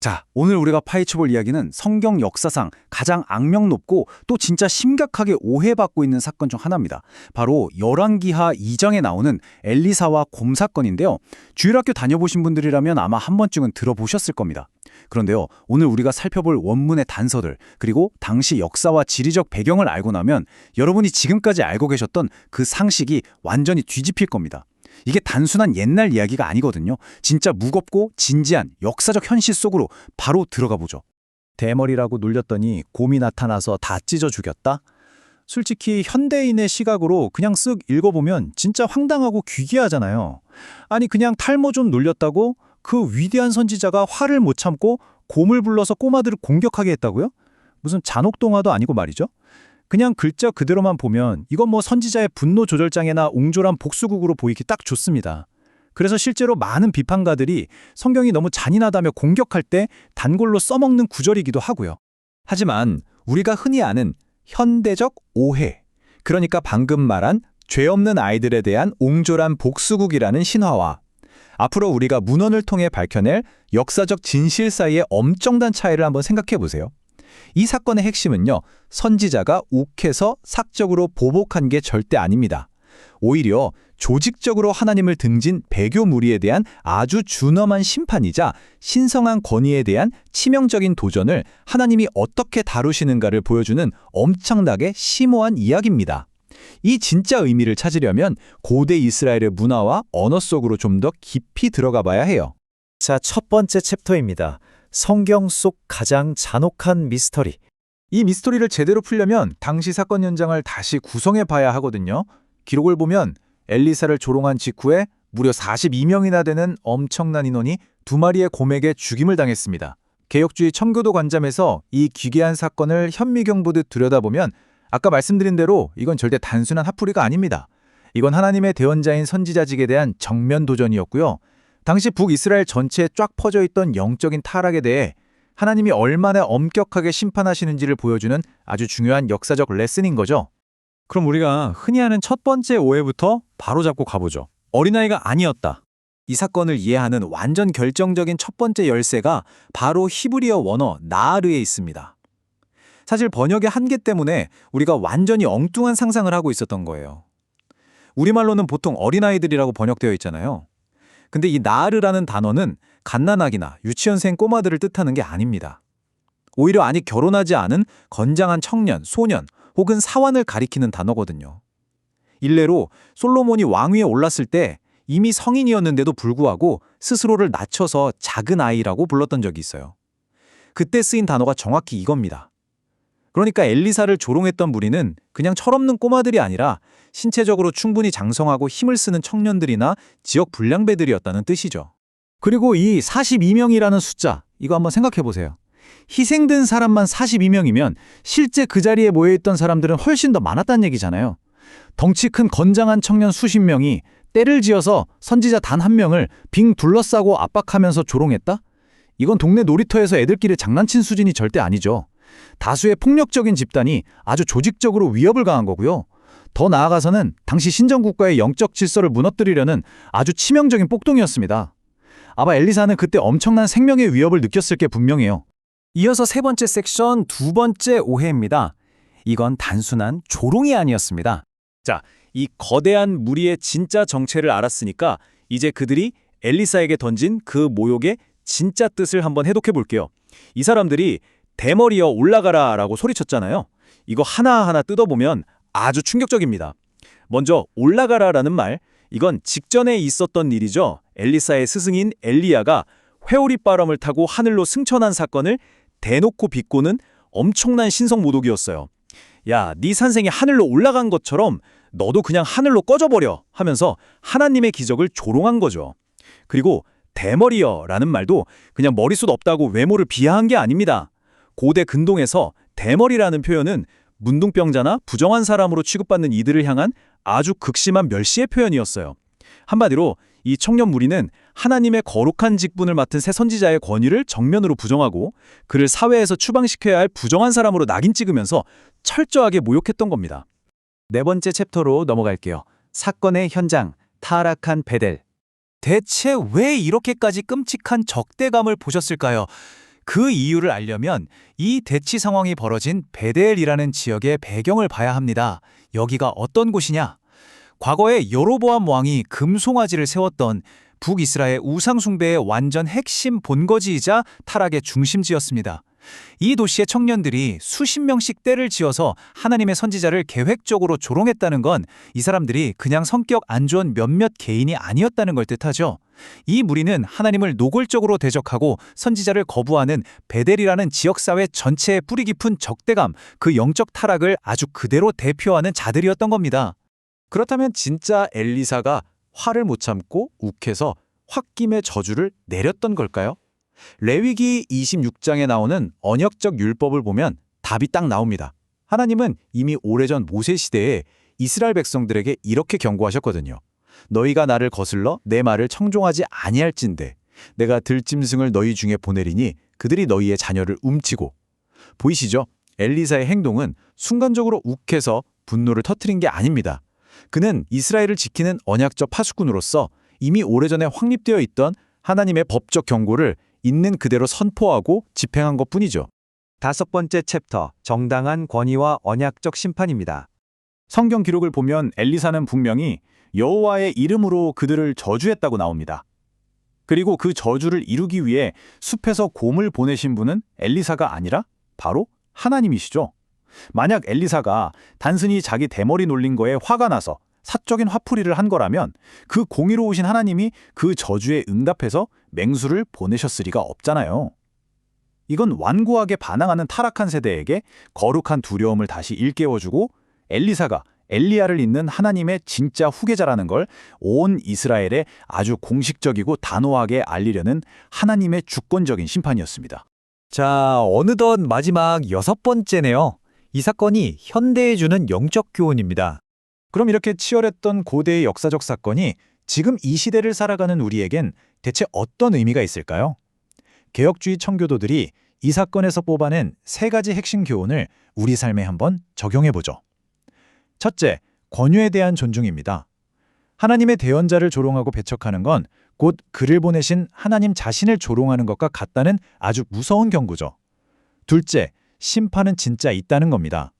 자, 오늘 우리가 파헤쳐볼 이야기는 성경 역사상 가장 악명 높고 또 진짜 심각하게 오해받고 있는 사건 중 하나입니다. 바로 열왕기하 2장에 나오는 엘리사와 곰 사건인데요. 주일학교 다녀보신 분들이라면 아마 한 번쯤은 들어보셨을 겁니다. 그런데요, 오늘 우리가 살펴볼 원문의 단서들, 그리고 당시 역사와 지리적 배경을 알고 나면 여러분이 지금까지 알고 계셨던 그 상식이 완전히 뒤집힐 겁니다. 이게 단순한 옛날 이야기가 아니거든요. 진짜 무겁고 진지한 역사적 현실 속으로 바로 들어가 보죠. 대머리라고 놀렸더니 곰이 나타나서 다 찢어 죽였다? 솔직히 현대인의 시각으로 그냥 쓱 읽어보면 진짜 황당하고 귀기하잖아요. 아니 그냥 탈모 좀 놀렸다고 그 위대한 선지자가 화를 못 참고 곰을 불러서 꼬마들을 공격하게 했다고요? 무슨 잔혹동화도 아니고 말이죠. 그냥 글자 그대로만 보면 이건 뭐 선지자의 분노 조절장애나 옹졸한 복수극으로 보이기 딱 좋습니다. 그래서 실제로 많은 비판가들이 성경이 너무 잔인하다며 공격할 때 단골로 써먹는 구절이기도 하고요. 하지만 우리가 흔히 아는 현대적 오해, 그러니까 방금 말한 죄 없는 아이들에 대한 옹졸한 복수극이라는 신화와 앞으로 우리가 문헌을 통해 밝혀낼 역사적 진실 사이의 엄청난 차이를 한번 생각해 보세요. 이 사건의 핵심은요, 선지자가 욱해서 사적으로 보복한 게 절대 아닙니다. 오히려 조직적으로 하나님을 등진 배교 무리에 대한 아주 준엄한 심판이자 신성한 권위에 대한 치명적인 도전을 하나님이 어떻게 다루시는가를 보여주는 엄청나게 심오한 이야기입니다. 이 진짜 의미를 찾으려면 고대 이스라엘의 문화와 언어 속으로 좀 더 깊이 들어가 봐야 해요. 자, 첫 번째 챕터입니다. 성경 속 가장 잔혹한 미스터리. 이 미스터리를 제대로 풀려면 당시 사건 현장을 다시 구성해 봐야 하거든요. 기록을 보면 엘리사를 조롱한 직후에 무려 42명이나 되는 엄청난 인원이 두 마리의 곰에게 죽임을 당했습니다. 개혁주의 청교도 관점에서 이 기괴한 사건을 현미경 보듯 들여다보면 아까 말씀드린 대로 이건 절대 단순한 핫풀이가 아닙니다. 이건 하나님의 대언자인 선지자직에 대한 정면 도전이었고요. 당시 북이스라엘 전체에 쫙 퍼져 있던 영적인 타락에 대해 하나님이 얼마나 엄격하게 심판하시는지를 보여주는 아주 중요한 역사적 레슨인 거죠. 그럼 우리가 흔히 하는 첫 번째 오해부터 바로 잡고 가보죠. 어린아이가 아니었다. 이 사건을 이해하는 완전 결정적인 첫 번째 열쇠가 바로 히브리어 원어 나아르에 있습니다. 사실 번역의 한계 때문에 우리가 완전히 엉뚱한 상상을 하고 있었던 거예요. 우리말로는 보통 어린아이들이라고 번역되어 있잖아요. 근데 이 나아르라는 단어는 갓난아기나 유치원생 꼬마들을 뜻하는 게 아닙니다. 오히려 아직 결혼하지 않은 건장한 청년, 소년 혹은 사환을 가리키는 단어거든요. 일례로 솔로몬이 왕위에 올랐을 때 이미 성인이었는데도 불구하고 스스로를 낮춰서 작은 아이라고 불렀던 적이 있어요. 그때 쓰인 단어가 정확히 이겁니다. 그러니까 엘리사를 조롱했던 무리는 그냥 철없는 꼬마들이 아니라 신체적으로 충분히 장성하고 힘을 쓰는 청년들이나 지역 불량배들이었다는 뜻이죠. 그리고 이 42명이라는 숫자, 이거 한번 생각해 보세요. 희생된 사람만 42명이면 실제 그 자리에 모여있던 사람들은 훨씬 더 많았다는 얘기잖아요. 덩치 큰 건장한 청년 수십 명이 때를 지어서 선지자 단 한 명을 빙 둘러싸고 압박하면서 조롱했다? 이건 동네 놀이터에서 애들끼리 장난친 수준이 절대 아니죠. 다수의 폭력적인 집단이 아주 조직적으로 위협을 가한 거고요. 더 나아가서는 당시 신정국가의 영적 질서를 무너뜨리려는 아주 치명적인 폭동이었습니다. 아마 엘리사는 그때 엄청난 생명의 위협을 느꼈을 게 분명해요. 이어서 세 번째 섹션 두 번째 오해입니다. 이건 단순한 조롱이 아니었습니다. 자, 이 거대한 무리의 진짜 정체를 알았으니까 이제 그들이 엘리사에게 던진 그 모욕의 진짜 뜻을 한번 해독해 볼게요. 이 사람들이 대머리여 올라가라 라고 소리쳤잖아요. 이거 하나하나 뜯어보면 아주 충격적입니다. 먼저 올라가라 라는 말, 이건 직전에 있었던 일이죠. 엘리사의 스승인 엘리야가 회오리바람을 타고 하늘로 승천한 사건을 대놓고 비꼬는 엄청난 신성모독이었어요. 야, 네 산생이 하늘로 올라간 것처럼 너도 그냥 하늘로 꺼져버려 하면서 하나님의 기적을 조롱한 거죠. 그리고 대머리여 라는 말도 그냥 머리숱 없다고 외모를 비하한 게 아닙니다. 고대 근동에서 대머리라는 표현은 문둥병자나 부정한 사람으로 취급받는 이들을 향한 아주 극심한 멸시의 표현이었어요. 한마디로 이 청년 무리는 하나님의 거룩한 직분을 맡은 새 선지자의 권위를 정면으로 부정하고 그를 사회에서 추방시켜야 할 부정한 사람으로 낙인 찍으면서 철저하게 모욕했던 겁니다. 네 번째 챕터로 넘어갈게요. 사건의 현장, 타락한 베델. 대체 왜 이렇게까지 끔찍한 적대감을 보셨을까요? 그 이유를 알려면 이 대치 상황이 벌어진 베델이라는 지역의 배경을 봐야 합니다. 여기가 어떤 곳이냐? 과거에 여로보암 왕이 금송아지를 세웠던 북이스라엘 우상숭배의 완전 핵심 본거지이자 타락의 중심지였습니다. 이 도시의 청년들이 수십 명씩 떼를 지어서 하나님의 선지자를 계획적으로 조롱했다는 건 이 사람들이 그냥 성격 안 좋은 몇몇 개인이 아니었다는 걸 뜻하죠. 이 무리는 하나님을 노골적으로 대적하고 선지자를 거부하는 베델이라는 지역사회 전체의 뿌리 깊은 적대감, 그 영적 타락을 아주 그대로 대표하는 자들이었던 겁니다. 그렇다면 진짜 엘리사가 화를 못 참고 욱해서 홧김에 저주를 내렸던 걸까요? 레위기 26장에 나오는 언약적 율법을 보면 답이 딱 나옵니다. 하나님은 이미 오래전 모세 시대에 이스라엘 백성들에게 이렇게 경고하셨거든요. 너희가 나를 거슬러 내 말을 청종하지 아니할진대 내가 들짐승을 너희 중에 보내리니 그들이 너희의 자녀를 움치고. 보이시죠? 엘리사의 행동은 순간적으로 욱해서 분노를 터뜨린 게 아닙니다. 그는 이스라엘을 지키는 언약적 파수꾼으로서 이미 오래전에 확립되어 있던 하나님의 법적 경고를 있는 그대로 선포하고 집행한 것뿐이죠. 5번째 챕터, 정당한 권위와 언약적 심판입니다. 성경 기록을 보면 엘리사는 분명히 여호와의 이름으로 그들을 저주했다고 나옵니다. 그리고 그 저주를 이루기 위해 숲에서 곰을 보내신 분은 엘리사가 아니라 바로 하나님이시죠. 만약 엘리사가 단순히 자기 대머리 놀린 거에 화가 나서 사적인 화풀이를 한 거라면 그 공의로우신 하나님이 그 저주에 응답해서 맹수를 보내셨을 리가 없잖아요. 이건 완고하게 반항하는 타락한 세대에게 거룩한 두려움을 다시 일깨워주고 엘리사가 엘리야를 잇는 하나님의 진짜 후계자라는 걸 온 이스라엘에 아주 공식적이고 단호하게 알리려는 하나님의 주권적인 심판이었습니다. 자, 어느덧 마지막 6번째네요. 이 사건이 현대에 주는 영적 교훈입니다. 그럼 이렇게 치열했던 고대의 역사적 사건이 지금 이 시대를 살아가는 우리에겐 대체 어떤 의미가 있을까요? 개혁주의 청교도들이 이 사건에서 뽑아낸 3가지 핵심 교훈을 우리 삶에 한번 적용해보죠. 첫째, 권유에 대한 존중입니다. 하나님의 대언자를 조롱하고 배척하는 건 곧 그를 보내신 하나님 자신을 조롱하는 것과 같다는 아주 무서운 경고죠. 둘째, 심판은 진짜 있다는 겁니다.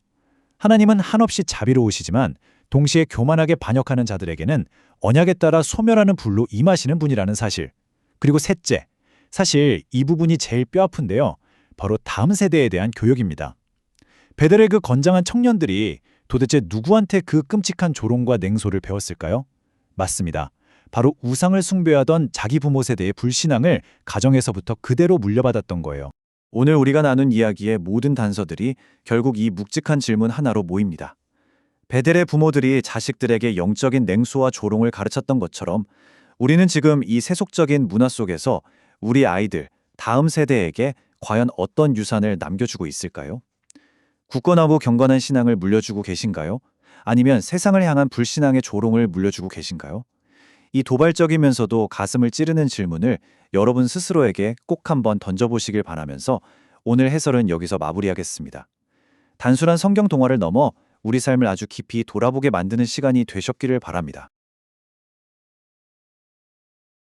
하나님은 한없이 자비로우시지만 동시에 교만하게 반역하는 자들에게는 언약에 따라 소멸하는 불로 임하시는 분이라는 사실. 그리고 셋째, 사실 이 부분이 제일 뼈아픈데요. 바로 다음 세대에 대한 교육입니다. 베델의 그 건장한 청년들이 도대체 누구한테 그 끔찍한 조롱과 냉소를 배웠을까요? 맞습니다. 바로 우상을 숭배하던 자기 부모 세대의 불신앙을 가정에서부터 그대로 물려받았던 거예요. 오늘 우리가 나눈 이야기의 모든 단서들이 결국 이 묵직한 질문 하나로 모입니다. 베델의 부모들이 자식들에게 영적인 냉소와 조롱을 가르쳤던 것처럼 우리는 지금 이 세속적인 문화 속에서 우리 아이들, 다음 세대에게 과연 어떤 유산을 남겨주고 있을까요? 굳건하고 경건한 신앙을 물려주고 계신가요? 아니면 세상을 향한 불신앙의 조롱을 물려주고 계신가요? 이 도발적이면서도 가슴을 찌르는 질문을 여러분 스스로에게 꼭 한번 던져보시길 바라면서 오늘 해설은 여기서 마무리하겠습니다. 단순한 성경 동화를 넘어 우리 삶을 아주 깊이 돌아보게 만드는 시간이 되셨기를 바랍니다.